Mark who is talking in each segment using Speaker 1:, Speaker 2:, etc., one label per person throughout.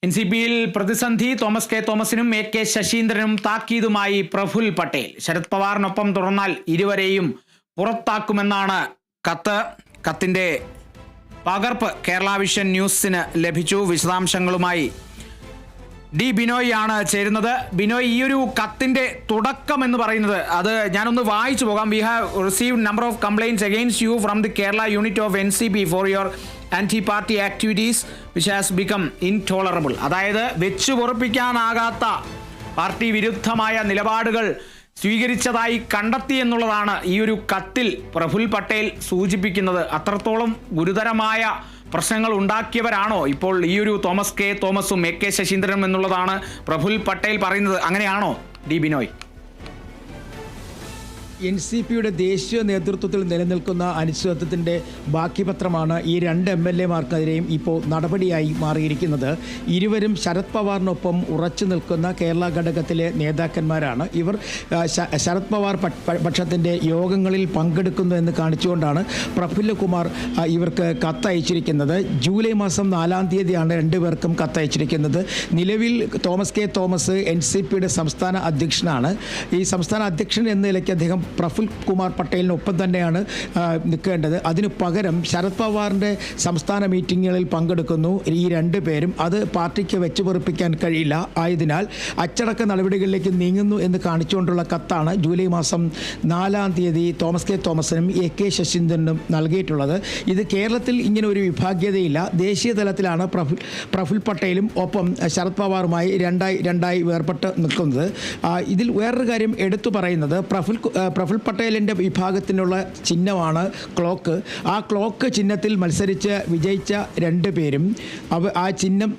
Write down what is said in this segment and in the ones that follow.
Speaker 1: എൻസിപിയിൽ പ്രതിസന്ധി. തോമസ് കെ തോമസിനും AK ശശീന്ദ്രനും താക്കീതുമായി പ്രഫുൽ പട്ടേൽ. ശരത് പവാറിനൊപ്പം തുടർന്നാൽ ഇരുവരെയും പുറത്താക്കുമെന്നാണ് കത്തിന്റെ പകർപ്പ് കേരള വിഷൻ ന്യൂസിന് ലഭിച്ചു. വിശദാംശങ്ങളുമായി ഡി ബിനോയ് ആണ് ചേരുന്നത്. ബിനോയ്, ഈ ഒരു കത്തിന്റെ തുടക്കം എന്ന് പറയുന്നത് അത് ഞാനൊന്ന് വായിച്ചു പോകാം. We have received number of complaints against you from the Kerala unit of NCP for your anti-party activities which has become intolerable. അതായത് വെച്ചു പൊറുപ്പിക്കാനാകാത്ത പാർട്ടി വിരുദ്ധമായ നിലപാടുകൾ സ്വീകരിച്ചതായി കണ്ടെത്തി എന്നുള്ളതാണ് ഈ ഒരു കത്തിൽ പ്രഫുൽ പട്ടേൽ സൂചിപ്പിക്കുന്നത്. അത്രത്തോളം ഗുരുതരമായ പ്രശ്നങ്ങൾ ഉണ്ടാക്കിയവരാണോ ഇപ്പോൾ ഈ ഒരു തോമസ് കെ തോമസും AK ശശീന്ദ്രനും എന്നുള്ളതാണ് പ്രഫുൽ പട്ടേൽ പറയുന്നത്. അങ്ങനെയാണോ ഡി ബിനോയ്?
Speaker 2: NCPയുടെ ദേശീയ നേതൃത്വത്തിൽ നിലനിൽക്കുന്ന അനിശ്ചിതത്വത്തിൻ്റെ ബാക്കി പത്രമാണ് ഈ രണ്ട് MLA-മാർക്കെതിരെയും ഇപ്പോൾ നടപടിയായി മാറിയിരിക്കുന്നത്. ഇരുവരും ശരത് പവാറിനൊപ്പം ഉറച്ചു നിൽക്കുന്ന കേരള ഘടകത്തിലെ നേതാക്കന്മാരാണ്. ഇവർ ശരത് പവാർ പക്ഷത്തിൻ്റെ യോഗങ്ങളിൽ പങ്കെടുക്കുന്നു എന്ന് കാണിച്ചുകൊണ്ടാണ് പ്രഫുൽ കുമാർ ഇവർക്ക് കത്തയച്ചിരിക്കുന്നത്. ജൂലൈ മാസം 4-ാം തീയതിയാണ് രണ്ടുപേർക്കും കത്തയച്ചിരിക്കുന്നത്. നിലവിൽ തോമസ് കെ തോമസ് NCPയുടെ സംസ്ഥാന അധ്യക്ഷനാണ്. ഈ സംസ്ഥാന അധ്യക്ഷൻ എന്ന നിലയ്ക്ക് അദ്ദേഹം പ്രഫുൽ കുമാർ പട്ടേലിനൊപ്പം തന്നെയാണ് നിൽക്കേണ്ടത്. അതിനു പകരം ശരത് പവാറിൻ്റെ സംസ്ഥാന മീറ്റിങ്ങുകളിൽ പങ്കെടുക്കുന്നു ഈ രണ്ടു പേരും. അത് പാർട്ടിക്ക് വെച്ചു പൊറുപ്പിക്കാൻ കഴിയില്ല. ആയതിനാൽ അച്ചടക്ക നടപടികളിലേക്ക് നീങ്ങുന്നു എന്ന് കാണിച്ചുകൊണ്ടുള്ള കത്താണ് ജൂലൈ മാസം 4-ാം തീയതി തോമസ് കെ തോമസിനും AK ശശീന്ദ്രനും നൽകിയിട്ടുള്ളത്. ഇത് കേരളത്തിൽ ഇങ്ങനെ ഒരു വിഭാഗീയതയില്ല. ദേശീയ തലത്തിലാണ് പ്രഫുൽ പട്ടേലും ഒപ്പം ശരത് പവാറുമായി രണ്ടായി വേർപെട്ട് നിൽക്കുന്നത്. ഇതിൽ വേറൊരു കാര്യം എടുത്തു പറയുന്നത് പ്രഫുൽ പട്ടേലിൻ്റെ വിഭാഗത്തിനുള്ള ചിഹ്നമാണ് ക്ലോക്ക്. ആ ക്ലോക്ക് ചിഹ്നത്തിൽ മത്സരിച്ച് വിജയിച്ച രണ്ടുപേരും ആ ചിഹ്നം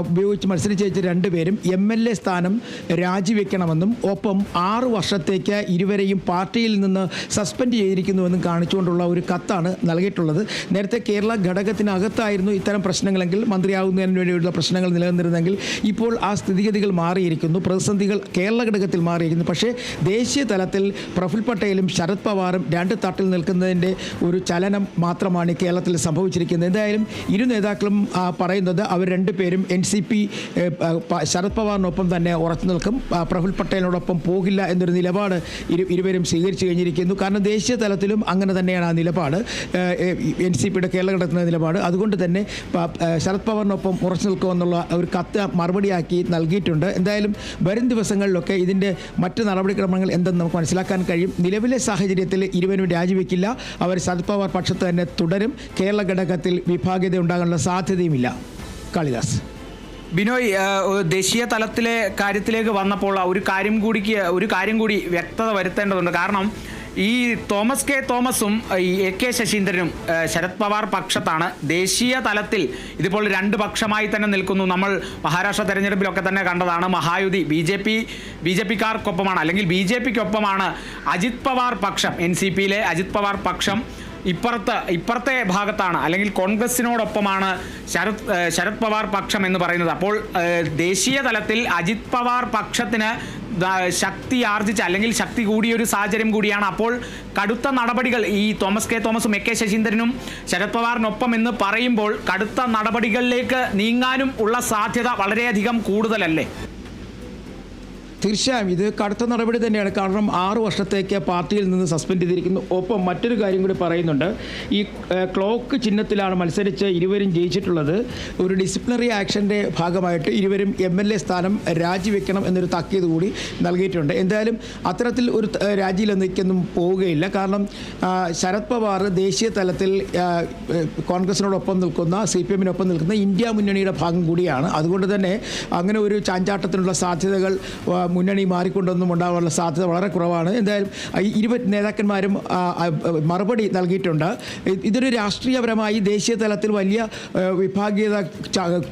Speaker 2: ഉപയോഗിച്ച് മത്സരിച്ച് ജയിച്ച രണ്ടുപേരും MLA സ്ഥാനം രാജിവെക്കണമെന്നും ഒപ്പം 6 വർഷത്തേക്ക് ഇരുവരെയും പാർട്ടിയിൽ നിന്ന് സസ്പെൻഡ് ചെയ്തിരിക്കുന്നുവെന്നും കാണിച്ചുകൊണ്ടുള്ള ഒരു കത്താണ് നൽകിയിട്ടുള്ളത്. നേരത്തെ കേരള ഘടകത്തിനകത്തായിരുന്നു ഇത്തരം പ്രശ്നങ്ങളെങ്കിൽ മന്ത്രിയാകുന്നതിന് വേണ്ടിയുള്ള പ്രശ്നങ്ങൾ നിലനിന്നിരുന്നെങ്കിൽ ഇപ്പോൾ ആ സ്ഥിതിഗതികൾ മാറിയിരിക്കുന്നു. പ്രതിസന്ധികൾ കേരള ഘടകത്തിൽ മാറിയിരിക്കുന്നു. പക്ഷേ ദേശീയ തലത്തിൽ പ്രഫുൽ പട്ടേലും ശരത് പവാറും രണ്ട് തട്ടിൽ നിൽക്കുന്നതിൻ്റെ ഒരു ചലനം മാത്രമാണ് കേരളത്തിൽ സംഭവിച്ചിരിക്കുന്നത്. എന്തായാലും ഇരു നേതാക്കളും പറയുന്നത് അവർ രണ്ടുപേരും NCP ശരത് പവാറിനൊപ്പം തന്നെ ഉറച്ചു നിൽക്കും, പ്രഫുൽ പട്ടേലിനോടൊപ്പം പോകില്ല എന്നൊരു നിലപാട് ഇരുവരും സ്വീകരിച്ചു കഴിഞ്ഞിരിക്കുന്നു. കാരണം ദേശീയ തലത്തിലും അങ്ങനെ തന്നെയാണ് ആ നിലപാട്, NCPയുടെ കേരള ഘടകത്തിൻ്റെ നിലപാട്. അതുകൊണ്ട് തന്നെ ശരത് പവാറിനൊപ്പം ഉറച്ചു നിൽക്കുമെന്നുള്ള ഒരു കത്ത് മറുപടിയാക്കി നൽകിയിട്ടുണ്ട്. എന്തായാലും വരും ദിവസങ്ങളിലൊക്കെ ഇതിൻ്റെ മറ്റ് നടപടിക്രമങ്ങൾ എന്തെന്ന് നമുക്ക് മനസ്സിലാക്കാൻ കഴിയും. നിലവിലെ സാഹചര്യത്തിൽ ഇരുവരും രാജിവെക്കില്ല. അവർ ശരത് പവാർ പക്ഷത്ത് തന്നെ തുടരും. കേരള ഘടകത്തിൽ വിഭാഗീയത ഉണ്ടാകാനുള്ള സാധ്യതയുമില്ല. കാളിദാസ്.
Speaker 1: ബിനോയ്, ദേശീയ തലത്തിലെ കാര്യത്തിലേക്ക് വന്നപ്പോൾ ഒരു കാര്യം കൂടി വ്യക്തത വരുത്തേണ്ടതുണ്ട്. കാരണം ഈ തോമസ് കെ തോമസും ഈ AK ശശീന്ദ്രനും ശരത് പവാർ പക്ഷത്താണ്. ദേശീയ തലത്തിൽ ഇതിപ്പോൾ രണ്ട് പക്ഷമായി തന്നെ നിൽക്കുന്നു. നമ്മൾ മഹാരാഷ്ട്ര തെരഞ്ഞെടുപ്പിലൊക്കെ തന്നെ കണ്ടതാണ്. മഹായുതി BJPക്കാർക്കൊപ്പമാണ്, അല്ലെങ്കിൽ BJPക്കൊപ്പമാണ് അജിത് പവാർ പക്ഷം. NCPയിലെ അജിത് പവാർ പക്ഷം ഇപ്പുറത്തെ ഭാഗത്താണ്, അല്ലെങ്കിൽ കോൺഗ്രസിനോടൊപ്പമാണ് ശരത് പവാർ പക്ഷം എന്ന് പറയുന്നത്. അപ്പോൾ ദേശീയ തലത്തിൽ അജിത് പവാർ പക്ഷത്തിന് ശക്തി ആർജിച്ച, അല്ലെങ്കിൽ ശക്തി കൂടിയൊരു സാഹചര്യം കൂടിയാണ്. അപ്പോൾ കടുത്ത നടപടികൾ ഈ തോമസ് കെ തോമസും AK ശശീന്ദ്രനും ശരത് പവാറിനൊപ്പം എന്ന് പറയുമ്പോൾ കടുത്ത നടപടികളിലേക്ക് നീങ്ങാനും ഉള്ള സാധ്യത വളരെയധികം കൂടുതലല്ലേ?
Speaker 2: തീർച്ചയായും ഇത് കടുത്ത നടപടി തന്നെയാണ്. കാരണം 6 വർഷത്തേക്ക് പാർട്ടിയിൽ നിന്ന് സസ്പെൻഡ് ചെയ്തിരിക്കുന്നു. ഒപ്പം മറ്റൊരു കാര്യം കൂടി പറയുന്നുണ്ട്. ഈ ക്ലോക്ക് ചിഹ്നത്തിലാണ് മത്സരിച്ച് ഇരുവരും ജയിച്ചിട്ടുള്ളത്. ഒരു ഡിസിപ്ലിനറി ആക്ഷൻ്റെ ഭാഗമായിട്ട് ഇരുവരും MLA സ്ഥാനം രാജിവെക്കണം എന്നൊരു താക്കീത് കൂടി നൽകിയിട്ടുണ്ട്. എന്തായാലും അത്തരത്തിൽ ഒരു രാജിയിലൊന്നും പോവുകയില്ല. കാരണം ശരത് പവാർ ദേശീയ തലത്തിൽ കോൺഗ്രസിനോടൊപ്പം നിൽക്കുന്ന, CPM-നൊപ്പം നിൽക്കുന്ന ഇന്ത്യ മുന്നണിയുടെ ഭാഗം കൂടിയാണ്. അതുകൊണ്ട് തന്നെ അങ്ങനെ ഒരു ചാഞ്ചാട്ടത്തിനുള്ള സാധ്യതകൾ മുന്നണി മാറിക്കൊണ്ടൊന്നും ഉണ്ടാകാനുള്ള സാധ്യത വളരെ കുറവാണ്. എന്തായാലും ഇരു നേതാക്കന്മാരും മറുപടി നൽകിയിട്ടുണ്ട്. ഇതൊരു രാഷ്ട്രീയപരമായി ദേശീയ തലത്തിൽ വലിയ വിഭാഗീയത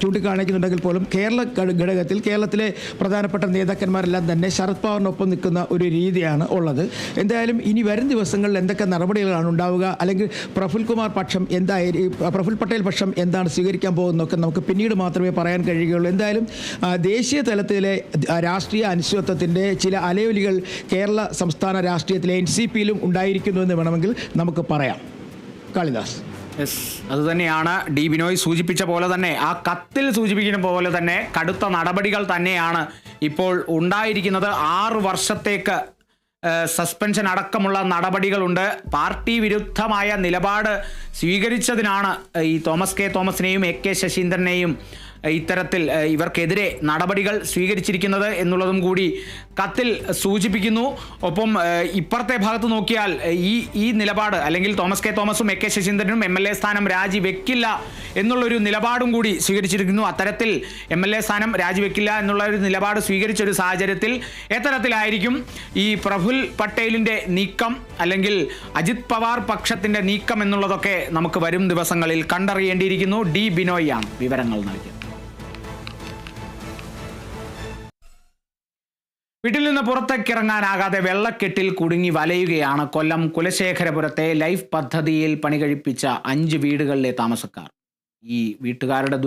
Speaker 2: ചൂണ്ടിക്കാണിക്കുന്നുണ്ടെങ്കിൽ പോലും കേരള ഘടകത്തിൽ കേരളത്തിലെ പ്രധാനപ്പെട്ട നേതാക്കന്മാരെല്ലാം തന്നെ ശരത് പവാറിനൊപ്പം നിൽക്കുന്ന ഒരു രീതിയാണ് ഉള്ളത്. എന്തായാലും ഇനി വരും ദിവസങ്ങളിൽ എന്തൊക്കെ നടപടികളാണ് ഉണ്ടാവുക, അല്ലെങ്കിൽ പ്രഫുൽ പട്ടേൽ പക്ഷം എന്താണ് സ്വീകരിക്കാൻ പോകുന്നതൊക്കെ നമുക്ക് പിന്നീട് മാത്രമേ പറയാൻ കഴിയുകയുള്ളൂ. എന്തായാലും ദേശീയ തലത്തിലെ രാഷ്ട്രീയ അനിശ്ചിതത്വത്തിൻ്റെ ചില അലയൊലികൾ കേരള സംസ്ഥാന രാഷ്ട്രീയത്തിലെ NCPയിലും ഉണ്ടായിരിക്കുന്നുവെന്ന് വേണമെങ്കിൽ നമുക്ക് പറയാം. കാളിദാസ്.
Speaker 1: യെസ്, അത് തന്നെയാണ് ഡി ബിനോയ് സൂചിപ്പിച്ച പോലെ തന്നെ, ആ കത്തിൽ സൂചിപ്പിക്കുന്ന പോലെ തന്നെ കടുത്ത നടപടികൾ തന്നെയാണ് ഇപ്പോൾ ഉണ്ടായിരിക്കുന്നത്. 6 വർഷത്തേക്ക് സസ്പെൻഷൻ അടക്കമുള്ള നടപടികളുണ്ട്. പാർട്ടി വിരുദ്ധമായ നിലപാട് സ്വീകരിച്ചതിനാണ് ഈ തോമസ് കെ തോമസിനെയും എ കെ ശശീന്ദ്രനെയും ഇത്തരത്തിൽ ഇവർക്കെതിരെ നടപടികൾ സ്വീകരിച്ചിരിക്കുന്നത് എന്നുള്ളതും കൂടി കത്തിൽ സൂചിപ്പിക്കുന്നു. ഒപ്പം ഇപ്പുറത്തെ ഭാഗത്ത് നോക്കിയാൽ ഈ നിലപാട്, അല്ലെങ്കിൽ തോമസ് കെ തോമസും എ കെ ശശീന്ദ്രനും MLA സ്ഥാനം രാജിവെക്കില്ല എന്നുള്ളൊരു നിലപാടും കൂടി സ്വീകരിച്ചിരിക്കുന്നു. അത്തരത്തിൽ MLA സ്ഥാനം രാജിവെക്കില്ല എന്നുള്ള ഒരു നിലപാട് സ്വീകരിച്ചൊരു സാഹചര്യത്തിൽ എത്തരത്തിലായിരിക്കും ഈ പ്രഫുൽ പട്ടേലിൻ്റെ നീക്കം, അല്ലെങ്കിൽ അജിത് പവാർ പക്ഷത്തിൻ്റെ നീക്കം എന്നുള്ളതൊക്കെ നമുക്ക് വരും ദിവസങ്ങളിൽ കണ്ടറിയേണ്ടിയിരിക്കുന്നു. ഡി ബിനോയ് ആണ് വിവരങ്ങൾ നൽകിയത്. വീട്ടിൽ നിന്ന് പുറത്തേക്കിറങ്ങാനാകാതെ വെള്ളക്കെട്ടിൽ കുടുങ്ങി വലയുകയാണ് കൊല്ലം കുലശേഖരപുരത്തെ ലൈഫ് പദ്ധതിയിൽ പണി കഴിപ്പിച്ച 5 വീടുകളിലെ താമസക്കാർ. ഈ വീട്ടുകാരുടെ